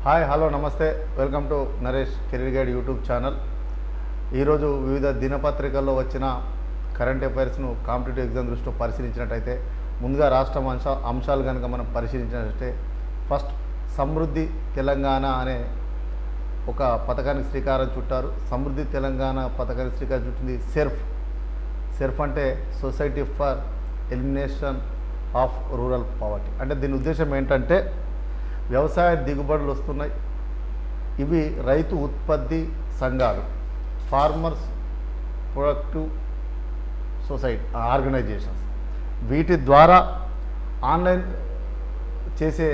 Hi hello నమస్తే welcome to Naresh career guide YouTube channel. ఈరోజు వివిధ దినపత్రికల్లో వచ్చిన కరెంట్ అఫైర్స్ను కాంపిటేటివ్ ఎగ్జామ్ దృష్టిలో పరిశీలించినట్టయితే ముందుగా రాష్ట్ర అంశాలు కనుక మనం పరిశీలించినట్లయితే ఫస్ట్ సమృద్ధి తెలంగాణ అనే ఒక పథకానికి శ్రీకారం చుట్టారు. సమృద్ధి తెలంగాణ పథకానికి శ్రీకారం చుట్టింది సెర్ఫ్ అంటే society for elimination of rural poverty. అంటే దీని ఉద్దేశం ఏంటంటే వ్యవసాయ దిగుబడులు వస్తున్నాయి, ఇవి రైతు ఉత్పత్తి సంఘాలు, ఫార్మర్స్ ప్రొడక్టివ్ సొసైటీ ఆర్గనైజేషన్స్, వీటి ద్వారా ఆన్లైన్ చేసే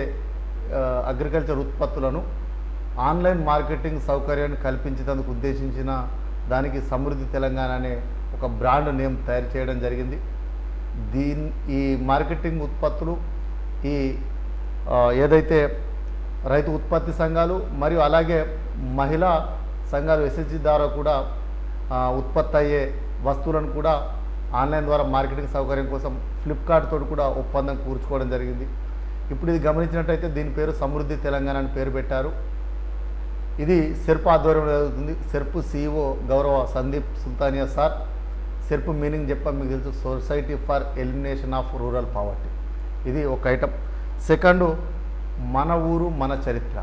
అగ్రికల్చర్ ఉత్పత్తులను ఆన్లైన్ మార్కెటింగ్ సౌకర్యాన్ని కల్పించేందుకు ఉద్దేశించిన దానికి సమృద్ధి తెలంగాణ అనే ఒక బ్రాండ్ నేమ్ తయారు చేయడం జరిగింది. ఈ మార్కెటింగ్ ఉత్పత్తులు ఈ ఏదైతే రైతు ఉత్పత్తి సంఘాలు మరియు అలాగే మహిళా సంఘాలు ఎస్హెచ్జి ద్వారా కూడా ఉత్పత్తి అయ్యే వస్తువులను కూడా ఆన్లైన్ ద్వారా మార్కెటింగ్ సౌకర్యం కోసం ఫ్లిప్కార్ట్ తోటి కూడా ఒప్పందం కూర్చుకోవడం జరిగింది. ఇప్పుడు ఇది గమనించినట్టయితే దీని పేరు సమృద్ధి తెలంగాణ అని పేరు పెట్టారు. ఇది సెర్ప్ ఆధ్వర్యంలో జరుగుతుంది. సెర్ప్ సిఇఓ గౌరవ Sandeep Sultania sir. SERP meaning చెప్పా మీకు తెలుసు, society for elimination of rural poverty. ఇది ఒక ఐటమ్. సెకండు మన ఊరు మన చరిత్ర.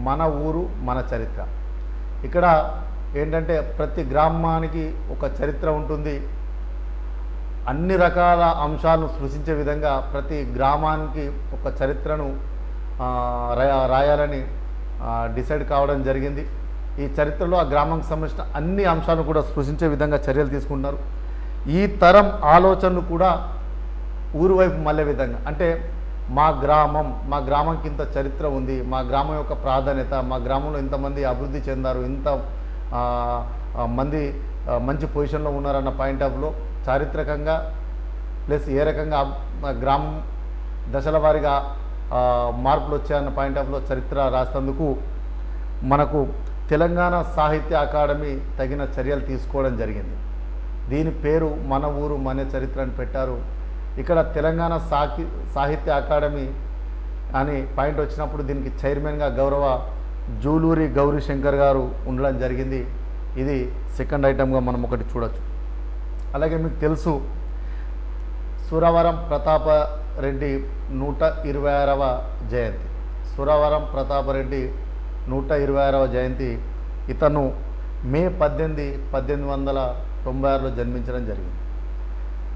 మన ఊరు మన చరిత్ర. ఇక్కడ ఏంటంటే ప్రతి గ్రామానికి ఒక చరిత్ర ఉంటుంది. అన్ని రకాల అంశాలను సృష్టించే విధంగా ప్రతి గ్రామానికి ఒక చరిత్రను రాయాలని డిసైడ్ కావడం జరిగింది. ఈ చరిత్రలో ఆ గ్రామానికి సంబంధించిన అన్ని అంశాలను కూడా సృష్టించే విధంగా చర్యలు తీసుకుంటున్నారు. ఈ తరం ఆలోచనలు కూడా ఊరు వైపు మళ్ళే విధంగా, అంటే మా గ్రామంకి ఇంత చరిత్ర ఉంది, మా గ్రామం యొక్క ప్రాధాన్యత, మా గ్రామంలో ఇంతమంది అభివృద్ధి చెందారు, ఇంత మంది మంచి పొజిషన్లో ఉన్నారన్న పాయింట్ ఆఫ్లో చారిత్రకంగా ప్లస్ ఏ రకంగా గ్రామం దశల వారీగా మార్పులు వచ్చాయన్న పాయింట్ ఆఫ్లో చరిత్ర రాసేందుకు మనకు తెలంగాణ సాహిత్య అకాడమీ తగిన చర్యలు తీసుకోవడం జరిగింది. దీని పేరు మన ఊరు మన చరిత్ర అని పెట్టారు. ఇక్కడ తెలంగాణ సాహిత్య అకాడమీ అని పాయింట్ వచ్చినప్పుడు దీనికి చైర్మన్గా గౌరవ జూలూరి గౌరీశంకర్ గారు ఉండడం జరిగింది. ఇది సెకండ్ ఐటమ్గా మనం ఒకటి చూడొచ్చు. అలాగే మీకు తెలుసు సురవరం ప్రతాపరెడ్డి 126వ జయంతి. సురవరం ప్రతాపరెడ్డి 126వ జయంతి. ఇతను మే 18, 1896లో జన్మించడం జరిగింది.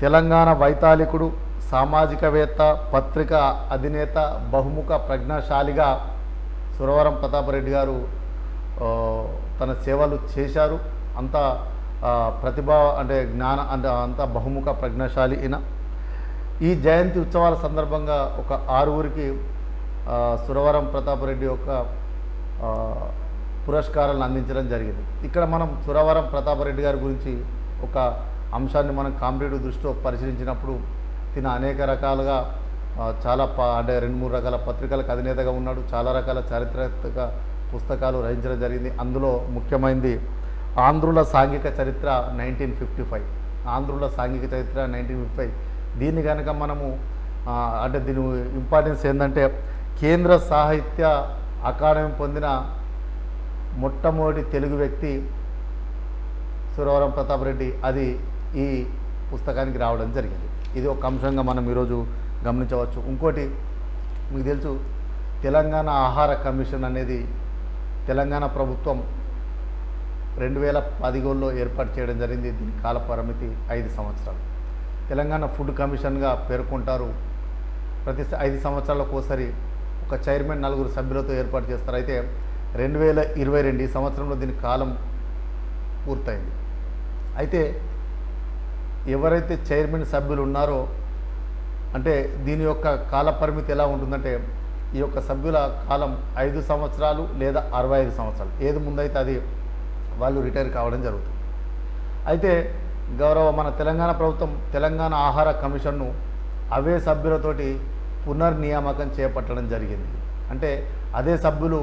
తెలంగాణ వైతాళికుడు, సామాజికవేత్త, పత్రిక అధినేత, బహుముఖ ప్రజ్ఞాశాలిగా సురవరం ప్రతాపరెడ్డి గారు తన సేవలు చేశారు. అంత ప్రతిభ అంటే జ్ఞాన అంటే అంత బహుముఖ ప్రజ్ఞాశాలి ఈయన. ఈ జయంతి ఉత్సవాల సందర్భంగా ఒక 6 సురవరం ప్రతాపరెడ్డి యొక్క పురస్కారాలను అందించడం జరిగింది. ఇక్కడ మనం సురవరం ప్రతాపరెడ్డి గారి గురించి ఒక అంశాన్ని మనం కాంపిటేటివ్ దృష్టిలో పరిశీలించినప్పుడు తిన అనేక రకాలుగా చాలా అంటే 2-3 రకాల పత్రికలకు అధినేతగా ఉన్నాడు. చాలా రకాల చారిత్రక పుస్తకాలు రచించడం జరిగింది. అందులో ముఖ్యమైనది ఆంధ్రుల సాంఘిక చరిత్ర 1955. ఆంధ్రుల సాంఘిక చరిత్ర 1955. దీన్ని కనుక మనము అంటే దీని ఇంపార్టెన్స్ ఏంటంటే కేంద్ర సాహిత్య అకాడమీ పొందిన మొట్టమొదటి తెలుగు వ్యక్తి సురవరం ప్రతాపరెడ్డి. అది ఈ పుస్తకానికి రావడం జరిగింది. ఇది ఒక అంశంగా మనం ఈరోజు గమనించవచ్చు. ఇంకోటి మీకు తెలుసు, తెలంగాణ ఆహార కమిషన్ అనేది తెలంగాణ ప్రభుత్వం 2011లో ఏర్పాటు చేయడం జరిగింది. దీని కాల పరిమితి 5 సంవత్సరాలు. తెలంగాణ ఫుడ్ కమిషన్గా పేర్కొంటారు. ప్రతి 5 సంవత్సరాలకు ఒకసారి ఒక చైర్మన్ 4 సభ్యులతో ఏర్పాటు చేస్తారు. అయితే 2022 ఈ సంవత్సరంలో దీని కాలం పూర్తయింది. అయితే ఎవరైతే చైర్మన్ సభ్యులు ఉన్నారో అంటే దీని యొక్క కాల పరిమితి ఎలా ఉంటుందంటే ఈ యొక్క సభ్యుల కాలం 5 సంవత్సరాలు లేదా 65 సంవత్సరాలు, ఏది ముందైతే అది వాళ్ళు రిటైర్ కావడం జరుగుతుంది. అయితే గౌరవ మన తెలంగాణ ప్రభుత్వం తెలంగాణ ఆహార కమిషన్ను అవే సభ్యులతోటి పునర్నియామకం చేపట్టడం జరిగింది. అంటే అదే సభ్యులు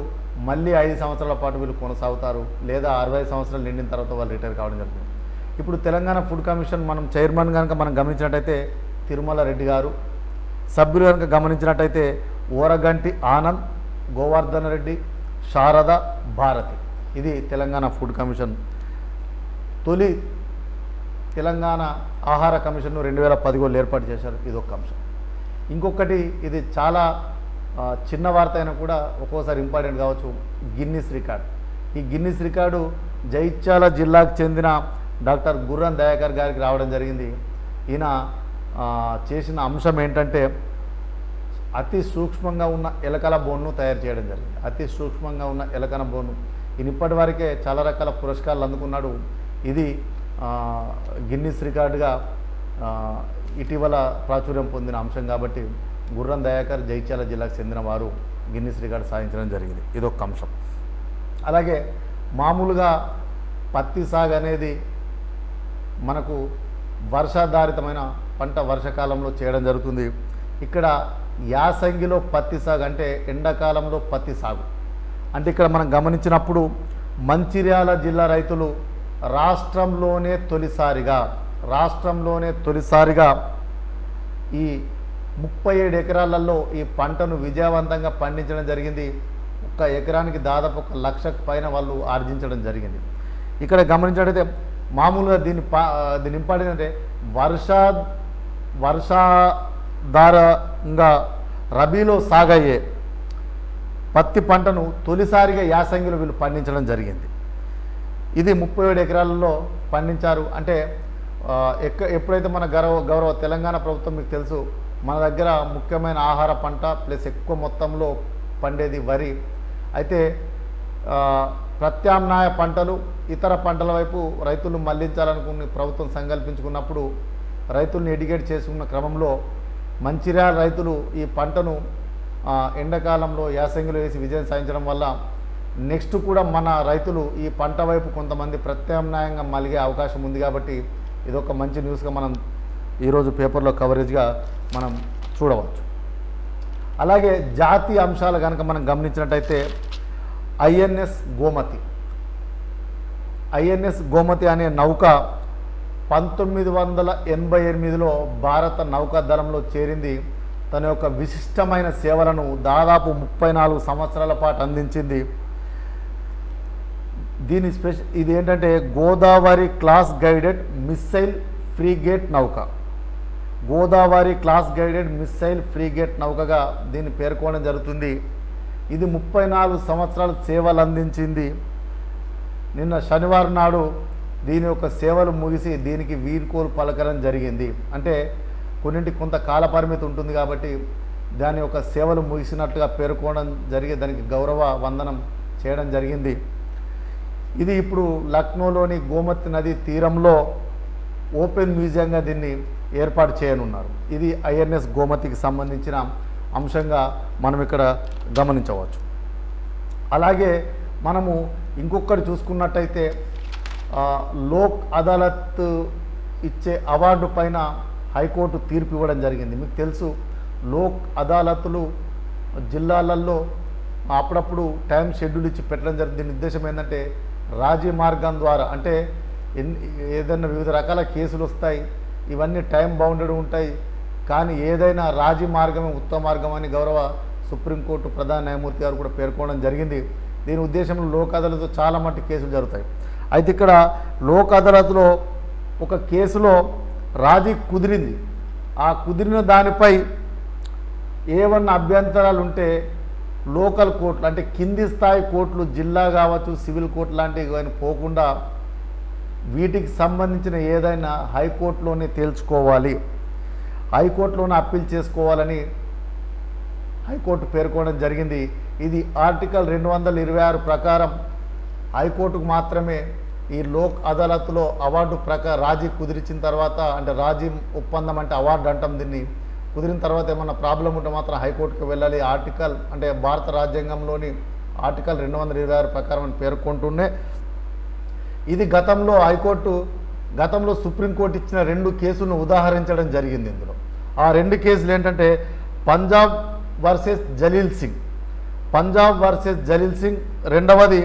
మళ్ళీ 5 సంవత్సరాల పాటు వీళ్ళు కొనసాగుతారు, లేదా 65 సంవత్సరాలు నిండిన తర్వాత వాళ్ళు రిటైర్ కావడం జరుగుతుంది. ఇప్పుడు తెలంగాణ ఫుడ్ కమిషన్ మనం చైర్మన్ కనుక మనం గమనించినట్టయితే తిరుమల రెడ్డి గారు, సభ్యులు కనుక గమనించినట్టయితే ఓరగంటి ఆనంద్, గోవర్ధన్ రెడ్డి, శారద భారతి. ఇది తెలంగాణ ఫుడ్ కమిషన్ తొలి తెలంగాణ ఆహార కమిషన్ను 2011లో ఏర్పాటు చేశారు. ఇది ఒక అంశం. ఇంకొకటి ఇది చాలా చిన్న వార్త అయినా కూడా ఒక్కోసారి ఇంపార్టెంట్ కావచ్చు. Guinness record. ఈ గిన్నిస్ రికార్డు జైత్యాల జిల్లాకు చెందిన డాక్టర్ గుర్రం దయాకర్ గారికి రావడం జరిగింది. ఈయన చేసిన అంశం ఏంటంటే అతి సూక్ష్మంగా ఉన్న ఎలకల బోన్ను తయారు చేయడం జరిగింది. అతి సూక్ష్మంగా ఉన్న ఎలకల బోను ఈయన ఇప్పటి వరకే చాలా రకాల పురస్కారాలు అందుకున్నాడు. ఇది గిన్నిస్ రికార్డుగా ఇటీవల ప్రాచుర్యం పొందిన అంశం కాబట్టి గుర్రం దయాకర్ జైత్యాల జిల్లాకు చెందిన వారు గిన్నిస్ రికార్డు సాధించడం జరిగింది. ఇదొక అంశం. అలాగే మామూలుగా పత్తి సాగు అనేది మనకు వర్షాధారితమైన పంట వర్షాకాలంలో చేయడం జరుగుతుంది. ఇక్కడ యాసంగిలో పత్తి సాగు అంటే ఎండాకాలంలో పత్తి సాగు అంటే ఇక్కడ మనం గమనించినప్పుడు మంచిర్యాల జిల్లా రైతులు రాష్ట్రంలోనే తొలిసారిగా ఈ 37 ఎకరాలలో ఈ పంటను విజయవంతంగా పండించడం జరిగింది. ఒక్క ఎకరానికి దాదాపు 1 లక్షకు పైన వాళ్ళు ఆర్జించడం జరిగింది. ఇక్కడ గమనించినట్టయితే మామూలుగా దీని ఇంపార్టెంట్ అంటే వర్షాధారంగా రబీలో సాగయ్యే పత్తి పంటను తొలిసారిగా యాసంగిలో వీళ్ళు పండించడం జరిగింది. ఇది 37 ఎకరాలలో పండించారు. అంటే ఎప్పుడైతే మన గౌరవ తెలంగాణ ప్రభుత్వం మీకు తెలుసు మన దగ్గర ముఖ్యమైన ఆహార పంట ప్లస్ ఎక్కువ మొత్తంలో పండేది వరి. అయితే ప్రత్యామ్నాయ పంటలు ఇతర పంటల వైపు రైతులు మళ్లించాలనుకుని ప్రభుత్వం సంకల్పించుకున్నప్పుడు రైతుల్ని ఎడ్యుకేట్ చేసుకున్న క్రమంలో మంచిర్యాల రైతులు ఈ పంటను ఎండాకాలంలో యాసంగిలో వేసి విజయం సాధించడం వల్ల నెక్స్ట్ కూడా మన రైతులు ఈ పంట వైపు కొంతమంది ప్రత్యామ్నాయంగా మలిగే అవకాశం ఉంది. కాబట్టి ఇదొక మంచి న్యూస్గా మనం ఈరోజు పేపర్లో కవరేజ్గా మనం చూడవచ్చు. అలాగే జాతీయ అంశాలు కనుక మనం గమనించినట్టయితే ఐఎన్ఎస్ గోమతి అనే నౌక 1988లో భారత నౌకాదళంలో చేరింది. తన యొక్క విశిష్టమైన సేవలను దాదాపు 34 సంవత్సరాల పాటు అందించింది. దీని ఇది ఏంటంటే గోదావరి క్లాస్ గైడెడ్ మిస్సైల్ ఫ్రీగేట్ నౌకగా దీన్ని పేర్కొనడం జరుగుతుంది. ఇది 34 సంవత్సరాలు సేవలు అందించింది. నిన్న శనివారం నాడు దీని యొక్క సేవలు ముగిసి దీనికి వీడ్కోలు పలకడం జరిగింది. అంటే కొన్నింటికి కొంత కాల పరిమితి ఉంటుంది కాబట్టి దాని యొక్క సేవలు ముగిసినట్టుగా పేర్కొనడం జరిగి దానికి గౌరవ వందనం చేయడం జరిగింది. ఇది ఇప్పుడు లక్నోలోని గోమతి నది తీరంలో ఓపెన్ మ్యూజియంగా దీన్ని ఏర్పాటు చేయనున్నారు. ఇది ఐఎన్ఎస్ గోమతికి సంబంధించిన అంశంగా మనం ఇక్కడ గమనించవచ్చు. అలాగే మనము ఇంకొకటి చూసుకున్నట్టయితే లోక్ అదాలత్ ఇచ్చే అవార్డు పైన హైకోర్టు తీర్పు ఇవ్వడం జరిగింది. మీకు తెలుసు లోక్ అదాలతులు జిల్లాలలో అప్పుడప్పుడు టైం షెడ్యూల్ ఇచ్చి పెట్టడం జరిగింది. దీని ఉద్దేశం ఏంటంటే రాజీ మార్గం ద్వారా అంటే ఏదైనా వివిధ రకాల కేసులు వస్తాయి, ఇవన్నీ టైం బౌండెడ్ ఉంటాయి. కానీ ఏదైనా రాజీ మార్గమే ఉత్తమ మార్గం అని గౌరవ సుప్రీంకోర్టు ప్రధాన న్యాయమూర్తి గారు కూడా పేర్కొనడం జరిగింది. దీని ఉద్దేశంలో లోక్ అదాలత్లో చాలా మట్టి కేసులు జరుగుతాయి. అయితే ఇక్కడ లోక్ అదాలత్లో ఒక కేసులో రాజీ కుదిరింది. ఆ కుదిరిన దానిపై ఏమన్నా అభ్యంతరాలు ఉంటే లోకల్ కోర్టులు అంటే కింది స్థాయి కోర్టులు జిల్లా కావచ్చు సివిల్ కోర్టు లాంటివి పోకుండా వీటికి సంబంధించిన ఏదైనా హైకోర్టులోనే తేల్చుకోవాలి, హైకోర్టులోనే అప్పీల్ చేసుకోవాలని హైకోర్టు పేర్కొనడం జరిగింది. ఇది ఆర్టికల్ 226 ప్రకారం హైకోర్టుకు మాత్రమే ఈ లోక్ అదాలత్లో అవార్డు రాజీ కుదిరించిన తర్వాత అంటే రాజీ ఒప్పందం అంటే అవార్డు అంటాం దీన్ని, కుదిరిన తర్వాత ఏమన్నా ప్రాబ్లం ఉంటే మాత్రం హైకోర్టుకు వెళ్ళాలి. ఆర్టికల్ అంటే భారత రాజ్యాంగంలోని ఆర్టికల్ 226 ప్రకారం అని పేర్కొంటూనే ఇది గతంలో సుప్రీంకోర్టు ఇచ్చిన 2 కేసులను ఉదాహరించడం జరిగింది. ఇందులో ఆ 2 కేసులు ఏంటంటే పంజాబ్ వర్సెస్ జలీల్ సింగ్, రెండవది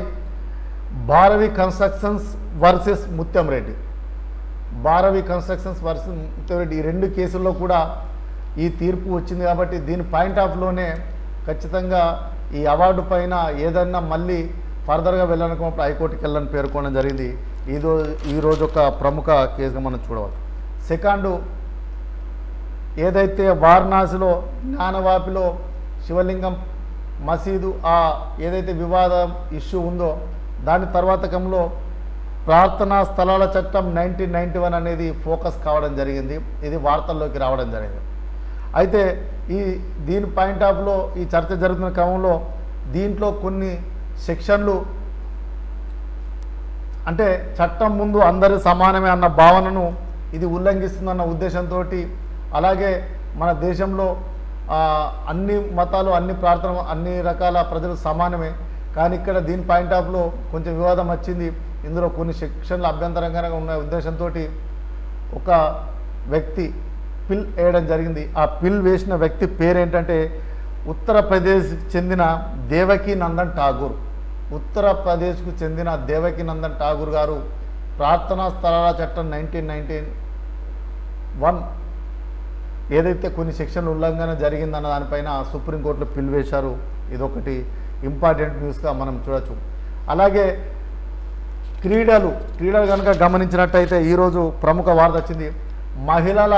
భారవి కన్స్ట్రక్షన్స్ వర్సెస్ ముత్యం రెడ్డి. ఈ 2 కేసుల్లో కూడా ఈ తీర్పు వచ్చింది. కాబట్టి దీని పాయింట్ ఆఫ్లోనే ఖచ్చితంగా ఈ అవార్డు పైన ఏదన్నా మళ్ళీ ఫర్దర్గా వెళ్ళాలనుకున్నప్పుడు హైకోర్టుకి వెళ్ళని పేర్కొనడం జరిగింది. ఈరోజు ఒక ప్రముఖ కేసుగా మనం చూడవచ్చు. సెకండ్, ఏదైతే వారణాసిలో జ్ఞానవాపిలో శివలింగం మసీదు ఏదైతే వివాదం ఇష్యూ ఉందో దాని తర్వాత క్రమంలో ప్రార్థనా స్థలాల చట్టం 1991 అనేది ఫోకస్ కావడం జరిగింది. ఇది వార్తల్లోకి రావడం జరిగింది. అయితే దీని పాయింట్ ఆఫ్లో ఈ చర్చ జరుగుతున్న క్రమంలో దీంట్లో కొన్ని సెక్షన్లు అంటే చట్టం ముందు అందరూ సమానమే అన్న భావనను ఇది ఉల్లంఘిస్తుందన్న ఉద్దేశంతో, అలాగే మన దేశంలో అన్ని మతాలు, అన్ని ప్రార్థన, అన్ని రకాల ప్రజలు సమానమే. కానీ ఇక్కడ దీని పాయింట్ ఆఫ్లో కొంచెం వివాదం వచ్చింది. ఇందులో కొన్ని సెక్షన్లు అభ్యంతరంగా ఉన్న ఉద్దేశంతో ఒక వ్యక్తి పిల్ వేయడం జరిగింది. ఆ పిల్ వేసిన వ్యక్తి పేరేంటంటే ఉత్తరప్రదేశ్కి చెందిన దేవకీ నందన్ ఠాగూర్. ఉత్తరప్రదేశ్కు చెందిన దేవకీ నందన్ ఠాగూర్ గారు ప్రార్థనా స్థలాల చట్టం 1991 ఏదైతే కొన్ని సెక్షన్లు ఉల్లంఘన జరిగిందన్న దానిపైన సుప్రీంకోర్టులో పిల్ వేశారు. ఇదొకటి ఇంపార్టెంట్ న్యూస్గా మనం చూడవచ్చు. అలాగే క్రీడలు కనుక గమనించినట్టయితే ఈరోజు ప్రముఖ వార్త వచ్చింది. మహిళల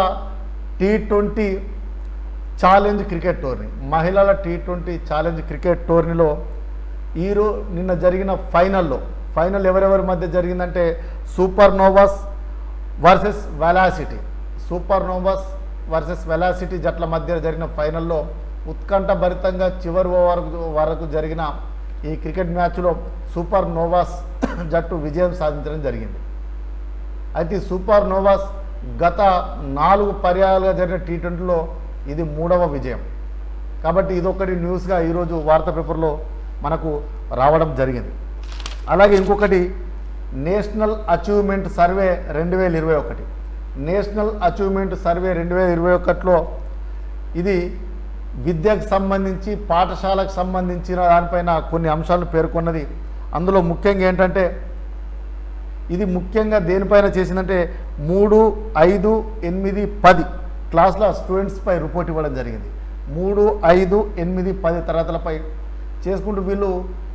T20 ఛాలెంజ్ క్రికెట్ టోర్నీ. మహిళల T20 ఛాలెంజ్ క్రికెట్ టోర్నీలో నిన్న జరిగిన ఫైనల్ ఎవరెవరి మధ్య జరిగిందంటే సూపర్ నోవాస్ వర్సెస్ వెలాసిటీ జట్ల మధ్య జరిగిన ఫైనల్లో ఉత్కంఠభరితంగా చివరి వరకు జరిగిన ఈ క్రికెట్ మ్యాచ్లో సూపర్ నోవాస్ జట్టు విజయం సాధించడం జరిగింది. అయితే సూపర్ నోవాస్ గత 4 పర్యాయాలుగా జరిగిన T20లో ఇది 3వ విజయం. కాబట్టి ఇదొకటి న్యూస్గా ఈరోజు వార్తా పేపర్లో మనకు రావడం జరిగింది. అలాగే ఇంకొకటి national achievement survey 2021. National achievement survey 2021లో ఇది విద్యకు సంబంధించి, పాఠశాలకు సంబంధించిన దానిపైన కొన్ని అంశాలను పేర్కొన్నది. అందులో ముఖ్యంగా ఏంటంటే ఇది ముఖ్యంగా దేనిపైన చేసిందంటే 3, 5, 8, 10 క్లాసుల స్టూడెంట్స్పై రిపోర్ట్ ఇవ్వడం జరిగింది. 3, 5, 8, 10 తరగతులపై చేసుకుంటూ వీళ్ళు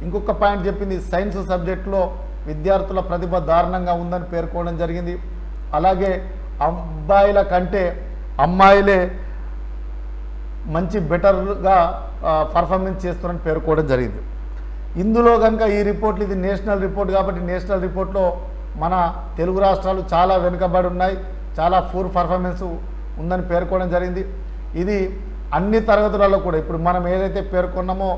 ఇంకొక పాయింట్ చెప్పింది, సైన్స్ సబ్జెక్టులో విద్యార్థుల ప్రతిభ దారుణంగా ఉందని పేర్కోవడం జరిగింది. అలాగే అబ్బాయిల కంటే అమ్మాయిలే మంచి బెటర్గా పర్ఫార్మెన్స్ చేస్తున్నారని పేర్కోవడం జరిగింది. ఇందులో కనుక ఈ రిపోర్ట్లు, ఇది నేషనల్ రిపోర్ట్ కాబట్టి నేషనల్ రిపోర్ట్లో మన తెలుగు రాష్ట్రాలు చాలా వెనుకబడి ఉన్నాయి, చాలా పూర్ పర్ఫార్మెన్స్ ఉందని పేర్కోవడం జరిగింది. ఇది అన్ని తరగతులలో కూడా ఇప్పుడు మనం ఏదైతే పేర్కొన్నామో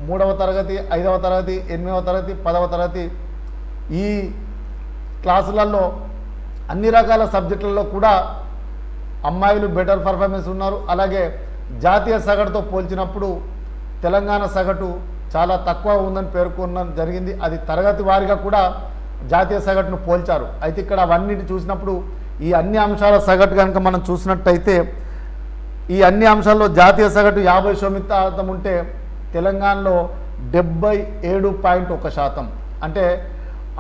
3వ తరగతి, 5వ తరగతి, 8వ తరగతి, 10వ తరగతి ఈ క్లాసులలో అన్ని రకాల సబ్జెక్టులలో కూడా అమ్మాయిలు బెటర్ పర్ఫార్మెన్స్ ఉన్నారు. అలాగే జాతీయ సగటుతో పోల్చినప్పుడు తెలంగాణ సగటు చాలా తక్కువ ఉందని పేర్కొనడం జరిగింది. అది తరగతి వారీగా కూడా జాతీయ సగటును పోల్చారు. అయితే ఇక్కడ అవన్నిటి చూసినప్పుడు ఈ అన్ని అంశాల సగటు కనుక మనం చూసినట్టయితే ఈ అన్ని అంశాల్లో జాతీయ సగటు 50% ఉంటే తెలంగాణలో 77.1%. అంటే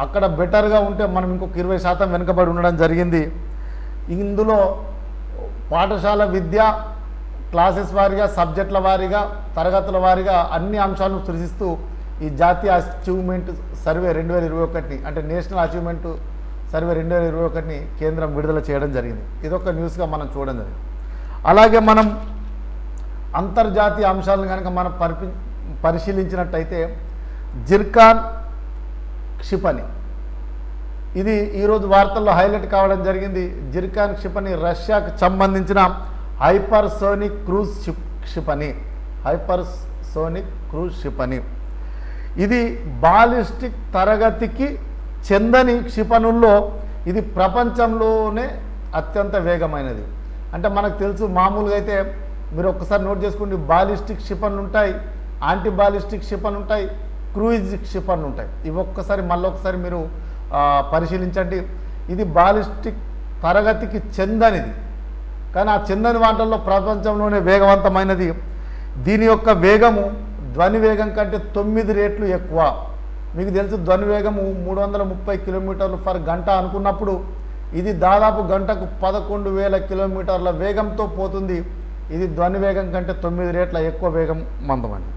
అక్కడ బెటర్గా ఉంటే మనం ఇంకొక 20% వెనుకబడి ఉండడం జరిగింది. ఇందులో పాఠశాల విద్య క్లాసెస్ వారీగా, సబ్జెక్టుల వారీగా, తరగతుల వారీగా అన్ని అంశాలను సృష్టిస్తూ ఈ జాతీయ అచీవ్మెంట్ సర్వే 2021 అంటే నేషనల్ అచీవ్మెంట్ సర్వే 2021ని కేంద్రం విడుదల చేయడం జరిగింది. ఇదొక న్యూస్గా మనం చూడడం జరిగింది. అలాగే మనం అంతర్జాతీయ అంశాలను కనుక మనం పరిశీలించినట్టయితే జిర్కాన్ క్షిపణి, ఇది ఈరోజు వార్తల్లో హైలైట్ కావడం జరిగింది. జిర్కాన్ క్షిపణి రష్యాకు సంబంధించిన హైపర్సోనిక్ క్రూజ్ క్షిపణి. ఇది బాలిస్టిక్ తరగతికి చెందని క్షిపణుల్లో ఇది ప్రపంచంలోనే అత్యంత వేగమైనది. అంటే మనకు తెలుసు, మామూలుగా అయితే మీరు ఒక్కసారి నోట్ చేసుకోండి, బాలిస్టిక్ క్షిపణులు ఉంటాయి, యాంటీ బాలిస్టిక్ క్షిపణులు ఉంటాయి, క్రూయిజ్ క్షిపణులు ఉంటాయి. ఇవి మళ్ళొకసారి మీరు పరిశీలించండి. ఇది బాలిస్టిక్ తరగతికి చెందనిది, కానీ ఆ చెందని వాటిల్లో ప్రపంచంలోనే వేగవంతమైనది. దీని యొక్క వేగము ధ్వని వేగం కంటే 9 రెట్లు ఎక్కువ. మీకు తెలుసు, ధ్వని వేగము 330 కిలోమీటర్లు పర్ గంట అనుకున్నప్పుడు ఇది దాదాపు గంటకు 11,000 కిలోమీటర్ల వేగంతో పోతుంది. ఇది ధ్వని వేగం కంటే 9 రెట్ల ఎక్కువ వేగం మందమండి.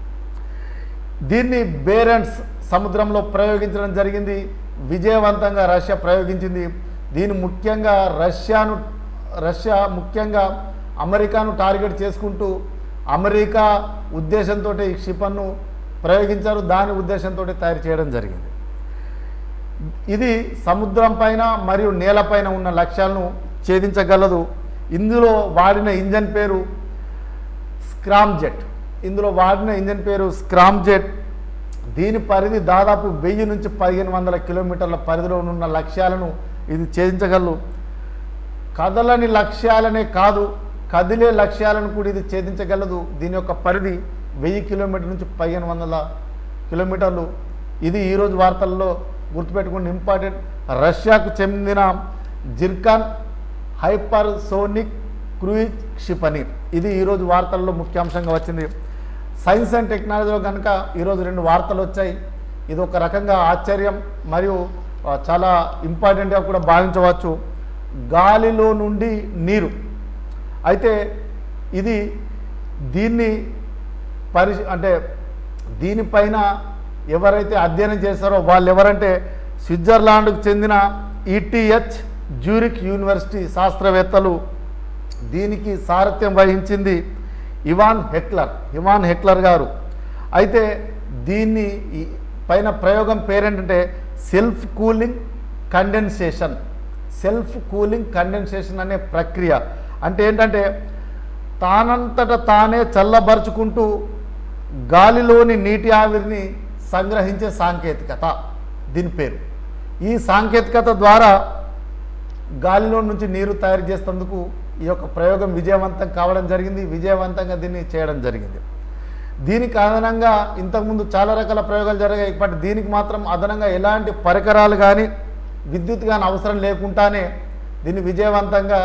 దీన్ని బేరెంట్స్ సముద్రంలో ప్రయోగించడం జరిగింది. విజయవంతంగా రష్యా ప్రయోగించింది. దీన్ని ముఖ్యంగా రష్యా ముఖ్యంగా అమెరికాను టార్గెట్ చేసుకుంటూ అమెరికా ఉద్దేశంతో ఈ క్షిపణిను ప్రయోగించారు. దాని ఉద్దేశంతో తయారు చేయడం జరిగింది. ఇది సముద్రం పైన మరియు నేలపైన ఉన్న లక్ష్యాలను ఛేదించగలదు. ఇందులో వాడిన ఇంజన్ పేరు స్క్రామ్జెట్. దీని పరిధి దాదాపు 1000 నుంచి 1500 కిలోమీటర్ల పరిధిలో ఉన్న లక్ష్యాలను ఇది ఛేదించగలదు. కదలని లక్ష్యాలనే కాదు, కదిలే లక్ష్యాలను కూడా ఇది ఛేదించగలదు. దీని యొక్క పరిధి 1000 కిలోమీటర్ల నుంచి 1500 కిలోమీటర్లు. ఇది ఈరోజు వార్తల్లో గుర్తుపెట్టుకుని ఇంపార్టెంట్. రష్యాకు చెందిన జిర్కాన్ హైపర్సోనిక్ క్రూయిజ్ క్షిపణి. ఇది ఈరోజు వార్తల్లో ముఖ్యాంశంగా వచ్చింది. సైన్స్ అండ్ టెక్నాలజీలో కనుక ఈరోజు 2 వార్తలు వచ్చాయి. ఇది ఒక రకంగా ఆశ్చర్యం మరియు చాలా ఇంపార్టెంట్గా కూడా భావించవచ్చు. గాలిలో నుండి నీరు అయితే ఇది దీనిపైన ఎవరైతే అధ్యయనం చేస్తారో వాళ్ళు ఎవరంటే స్విట్జర్లాండ్కు చెందిన ఈటీహెచ్ జ్యూరిక్ యూనివర్సిటీ శాస్త్రవేత్తలు. దీనికి సారథ్యం వహించింది ఇవాన్ హెక్లర్ గారు. అయితే దీన్ని పైన ప్రయోగం పేరేంటంటే సెల్ఫ్ కూలింగ్ కండెన్సేషన్ అనే ప్రక్రియ. అంటే ఏంటంటే తానంతట తానే చల్లబరుచుకుంటూ గాలిలోని నీటి ఆవిరిని సంగ్రహించే సాంకేతికత దీని పేరు. ఈ సాంకేతికత ద్వారా గాలిలో నుంచి నీరు తయారు చేసేందుకు ఈ యొక్క ప్రయోగం విజయవంతం కావడం జరిగింది. విజయవంతంగా దీన్ని చేయడం జరిగింది. దీనికి అదనంగా ఇంతకుముందు చాలా రకాల ప్రయోగాలు జరిగాయి. బట్ దీనికి మాత్రం అదనంగా ఎలాంటి పరికరాలు కానీ విద్యుత్ కానీ అవసరం లేకుండానే దీన్ని విజయవంతంగా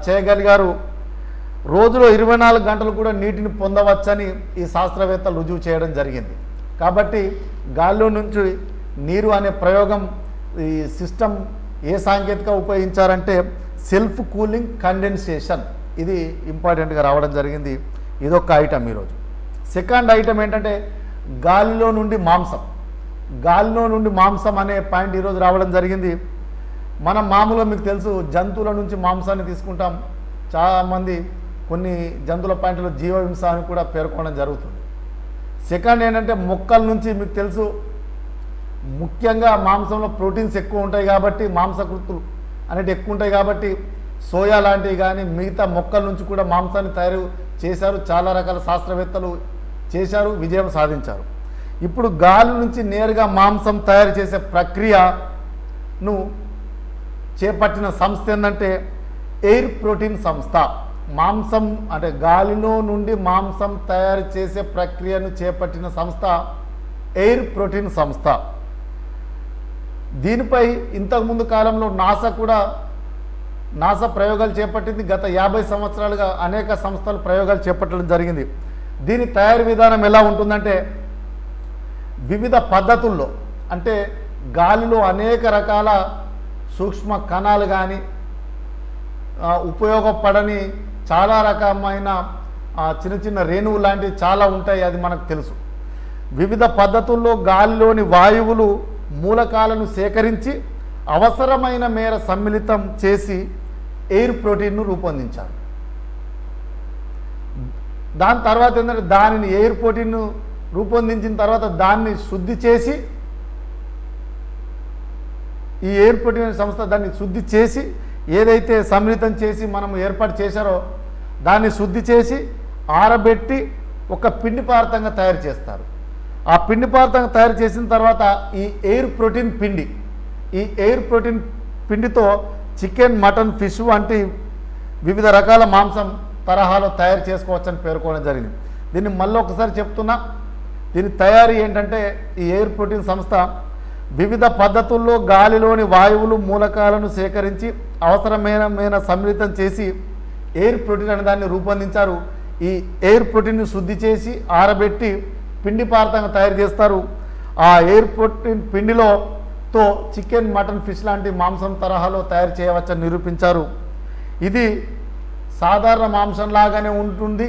చేయగలిగారు. రోజులో 24 గంటలు కూడా నీటిని పొందవచ్చని ఈ శాస్త్రవేత్తలు రుజువు చేయడం జరిగింది. కాబట్టి గాల్లో నుంచి నీరు అనే ప్రయోగం ఈ సిస్టమ్ ఏ సాంకేతిక ఉపయోగించారంటే సెల్ఫ్ కూలింగ్ కండెన్సేషన్. ఇది ఇంపార్టెంట్గా రావడం జరిగింది. ఇదొక ఐటమ్ ఈరోజు. సెకండ్ ఐటమ్ ఏంటంటే గాలిలో నుండి మాంసం అనే పాయింట్ ఈరోజు రావడం జరిగింది. మనం మామూలుగా మీకు తెలుసు జంతువుల నుంచి మాంసాన్ని తీసుకుంటాం. చాలామంది కొన్ని జంతువుల పాయింట్లో జీవహింస అని కూడా పేర్కొనడం జరుగుతుంది. సెకండ్ ఏంటంటే మొక్కల నుంచి మీకు తెలుసు ముఖ్యంగా మాంసంలో ప్రోటీన్స్ ఎక్కువ ఉంటాయి కాబట్టి మాంసకృతులు అనేవి ఎక్కువ ఉంటాయి కాబట్టి సోయా లాంటివి కానీ మిగతా మొక్కల నుంచి కూడా మాంసాన్ని తయారు చేశారు. చాలా రకాల శాస్త్రవేత్తలు చేశారు, విజయం సాధించారు. ఇప్పుడు గాలి నుంచి నేరుగా మాంసం తయారు చేసే ప్రక్రియను చేపట్టిన సంస్థ ఏంటంటే ఎయిర్ ప్రోటీన్ సంస్థ. మాంసం అంటే గాలిలో నుండి మాంసం తయారు చేసే ప్రక్రియను చేపట్టిన సంస్థ ఎయిర్ ప్రోటీన్ సంస్థ. దీనిపై ఇంతకుముందు కాలంలో నాసా ప్రయోగాలు చేపట్టింది. గత 50 సంవత్సరాలుగా అనేక సంస్థలు ప్రయోగాలు చేపట్టడం జరిగింది. దీని తయారీ విధానం ఎలా ఉంటుందంటే వివిధ పద్ధతుల్లో, అంటే గాలిలో అనేక రకాల సూక్ష్మ కణాలు కానీ ఉపయోగపడని చాలా రకమైన చిన్న చిన్న రేణువు లాంటివి చాలా ఉంటాయి, అది మనకు తెలుసు. వివిధ పద్ధతుల్లో గాలిలోని వాయువులు మూలకాలను సేకరించి అవసరమైన మేర సమ్మిళితం చేసి ఎయిర్ ప్రోటీన్ను రూపొందించారు. దాని తర్వాత ఏంటంటే దానిని ఎయిర్ ప్రోటీన్ను రూపొందించిన తర్వాత దాన్ని శుద్ధి చేసి ఈ ఎయిర్ ప్రోటీన్ సంస్థ దాన్ని శుద్ధి చేసి ఏదైతే సమ్మిళితం చేసి మనం ఏర్పాటు చేశారో దాన్ని శుద్ధి చేసి ఆరబెట్టి ఒక పిండి పదార్థంగా తయారు చేస్తారు. ఆ పిండి పదార్థంగా తయారు చేసిన తర్వాత ఈ ఎయిర్ ప్రోటీన్ పిండితో చికెన్, మటన్, ఫిష్ వంటి వివిధ రకాల మాంసం తరహాలో తయారు చేసుకోవచ్చని పేర్కొనడం జరిగింది. దీన్ని మళ్ళీ ఒకసారి చెప్తున్నా. దీని తయారీ ఏంటంటే ఈ ఎయిర్ ప్రోటీన్ సంస్థ వివిధ పద్ధతుల్లో గాలిలోని వాయువులు మూలకాలను సేకరించి అవసరమైన సమ్మిళితం చేసి ఎయిర్ ప్రోటీన్ అనే దాన్ని రూపొందించారు. ఈ ఎయిర్ ప్రోటీన్ను శుద్ధి చేసి ఆరబెట్టి పిండి పదార్థంగా తయారు చేస్తారు. ఆ ఎయిర్ ప్రోటీన్ పిండితో చికెన్, మటన్, ఫిష్ లాంటి మాంసం తరహాలో తయారు చేయవచ్చని నిరూపించారు. ఇది సాధారణ మాంసం లాగానే ఉంటుంది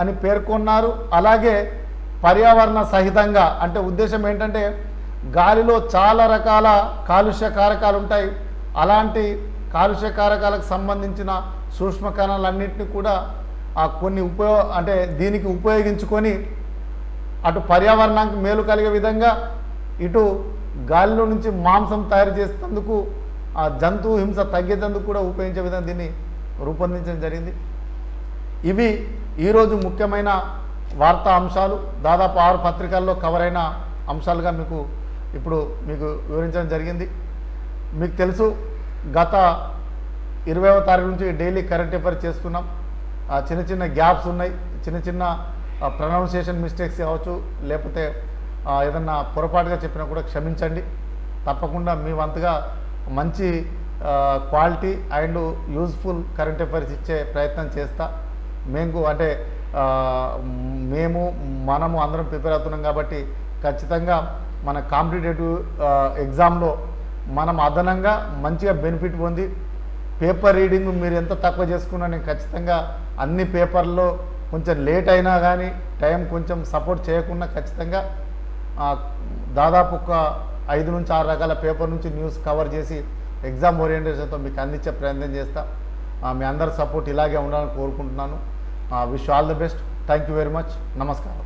అని పేర్కొన్నారు. అలాగే పర్యావరణ సహితంగా, అంటే ఉద్దేశం ఏంటంటే గాలిలో చాలా రకాల కాలుష్య కారకాలు ఉంటాయి. అలాంటి కాలుష్య కారకాలకు సంబంధించిన సూక్ష్మ కణాలన్నింటినీ కూడా కొన్ని అంటే దీనికి ఉపయోగించుకొని అటు పర్యావరణానికి మేలు కలిగే విధంగా, ఇటు గాలిలో నుంచి మాంసం తయారు చేసేందుకు ఆ జంతు హింస తగ్గేందుకు కూడా ఉపయోగించే విధంగా దీన్ని రూపొందించడం జరిగింది. ఇవి ఈరోజు ముఖ్యమైన వార్తా అంశాలు. దాదాపు 6 పత్రికల్లో కవర్ అయిన అంశాలుగా మీకు వివరించడం జరిగింది. మీకు తెలుసు, గత 20వ తారీఖు నుంచి డైలీ కరెంట్ అఫైర్ చేస్తున్నాం. చిన్న చిన్న గ్యాప్స్ ఉన్నాయి, చిన్న చిన్న ప్రొనౌన్సియేషన్ మిస్టేక్స్ కావచ్చు, లేకపోతే ఏదన్నా పొరపాటుగా చెప్పినా కూడా క్షమించండి. తప్పకుండా మీ వంతుగా మంచి quality and useful current affairs ఇచ్చే ప్రయత్నం చేస్తా. అంటే మనము అందరం ప్రిపేర్ అవుతున్నాం కాబట్టి ఖచ్చితంగా మన కాంపిటేటివ్ ఎగ్జామ్లో మనం అదనంగా మంచిగా బెనిఫిట్ పొంది, పేపర్ రీడింగ్ మీరు ఎంత తక్కువ చేసుకున్నా నేను ఖచ్చితంగా అన్ని పేపర్లో కొంచెం లేట్ అయినా కానీ టైం కొంచెం సపోర్ట్ చేయకుండా ఖచ్చితంగా దాదాపు ఒక 5 నుంచి 6 రకాల పేపర్ నుంచి న్యూస్ కవర్ చేసి ఎగ్జామ్ ఓరియంటేషన్తో మీకు అందించే ప్రయత్నం చేస్తా. మీ అందరి సపోర్ట్ ఇలాగే ఉండాలని కోరుకుంటున్నాను. Wish all the best. Thank you very much. నమస్కారం.